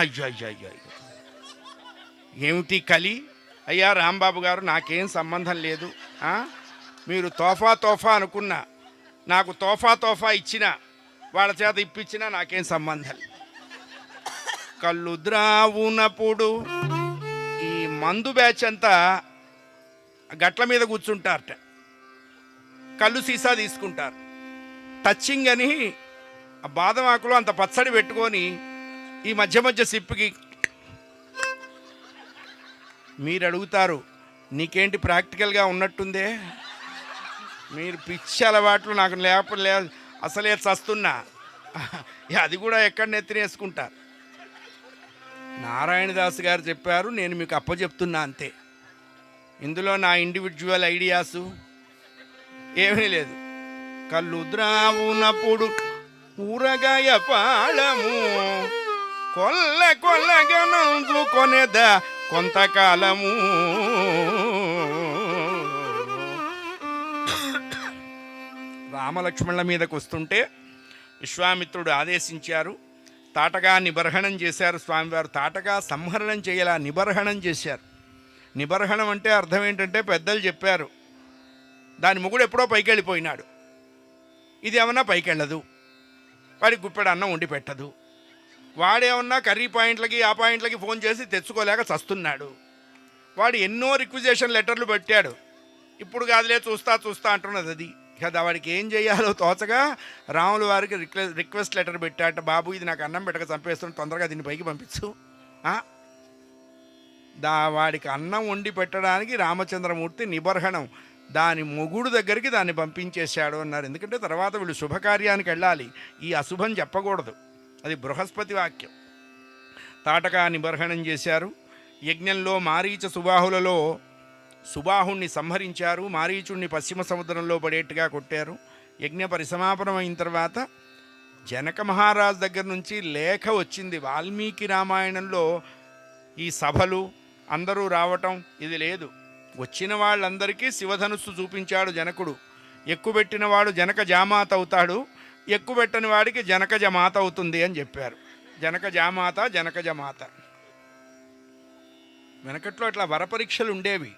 అయ్యో అయ్యో అయ్యో అయ్యో, ఏమిటి కలి? అయ్యా రాంబాబు గారు, నాకేం సంబంధం లేదు. మీరు తోఫా తోఫా అనుకున్నా, నాకు తోఫా తోఫా ఇచ్చినా, వాళ్ళ చేత ఇప్పించినా నాకేం సంబంధం. కళ్ళు ద్రావునప్పుడు ఈ మందు బ్యాచ్ అంతా గట్ల మీద కూర్చుంటారట, కళ్ళు సీసా తీసుకుంటారు. టచ్చింగ్ అని ఆ బాదం ఆకులో అంత పచ్చడి పెట్టుకొని ఈ మధ్య మధ్య సిప్పుకి మీరు అడుగుతారు, నీకేంటి ప్రాక్టికల్గా ఉన్నట్టుందే, మీరు పిచ్చి అలవాట్లు నాకు లేపలే, అసలే చస్తున్నా. అది కూడా ఎక్కడ నెత్తినేసుకుంటారు. నారాయణదాస్ గారు చెప్పారు, నేను మీకు అప్పచెప్తున్నా అంతే. ఇందులో నా ఇండివిజువల్ ఐడియాసు ఏమీ లేదు. కళ్ళు ద్రావునప్పుడు ఊరగాయ పాళము కొల్ల కొల్లగా నందుకొనేదా కొంతకాలము. రామలక్ష్మణుల మీదకు వస్తుంటే విశ్వామిత్రుడు ఆదేశించారు, తాటగా నిబర్హణం చేశారు స్వామివారు. తాటగా సంహరణం చేయాల, నిబర్హణం చేశారు. నిబర్హణం అంటే అర్థం ఏంటంటే పెద్దలు చెప్పారు, దాని మొగుడు ఎప్పుడో పైకి వెళ్ళిపోయినాడు, ఇది ఏమన్నా పైకి వెళ్ళదు, వాడికి గుప్పెడు అన్నం వండి పెట్టదు, వాడేమన్నా కర్రీ పాయింట్లకి ఆ పాయింట్లకి ఫోన్ చేసి తెచ్చుకోలేక చస్తున్నాడు, వాడు ఎన్నో రిక్విజేషన్ లెటర్లు పెట్టాడు, ఇప్పుడు కాదులే చూస్తా చూస్తా అంటున్నది అది. కదా వాడికి ఏం చేయాలో తోచగా రాముల వారికి రిక్వెస్ట్ లెటర్ పెట్టాట, బాబు ఇది నాకు అన్నం పెట్టక చంపేస్తున్న, తొందరగా దీన్ని పైకి పంపించు. వాడికి అన్నం వండి పెట్టడానికి రామచంద్రమూర్తి నిబర్హణం దాని మొగుడు దగ్గరికి దాన్ని పంపించేశాడు అన్నారు. ఎందుకంటే తర్వాత వీళ్ళు శుభకార్యానికి వెళ్ళాలి, ఈ అశుభం చెప్పకూడదు, అది బృహస్పతి వాక్యం. తాటకా నిబర్హణం చేశారు. యజ్ఞంలో మారీచ సుబాహులలో సుబాహుణ్ణి సంహరించారు, మారీచుణ్ణి పశ్చిమ సముద్రంలో పడేట్టుగా కొట్టారు. యజ్ఞ పరిసమాపనం అయిన తర్వాత జనక మహారాజు దగ్గర నుంచి లేఖ వచ్చింది. వాల్మీకి రామాయణంలో ఈ సభలు అందరూ రావటం ఇది లేదు. వచ్చిన వాళ్ళందరికీ శివధనుస్సు చూపించాడు జనకుడు. ఎక్కుబెట్టిన వాడు జనక జామాత అవుతాడు, ఎక్కుబెట్టని వాడికి జనక జమాత అవుతుంది అని చెప్పారు. జనక జామాత, జనక జమాత. వెనకట్లో అట్లా వరపరీక్షలు ఉండేవి.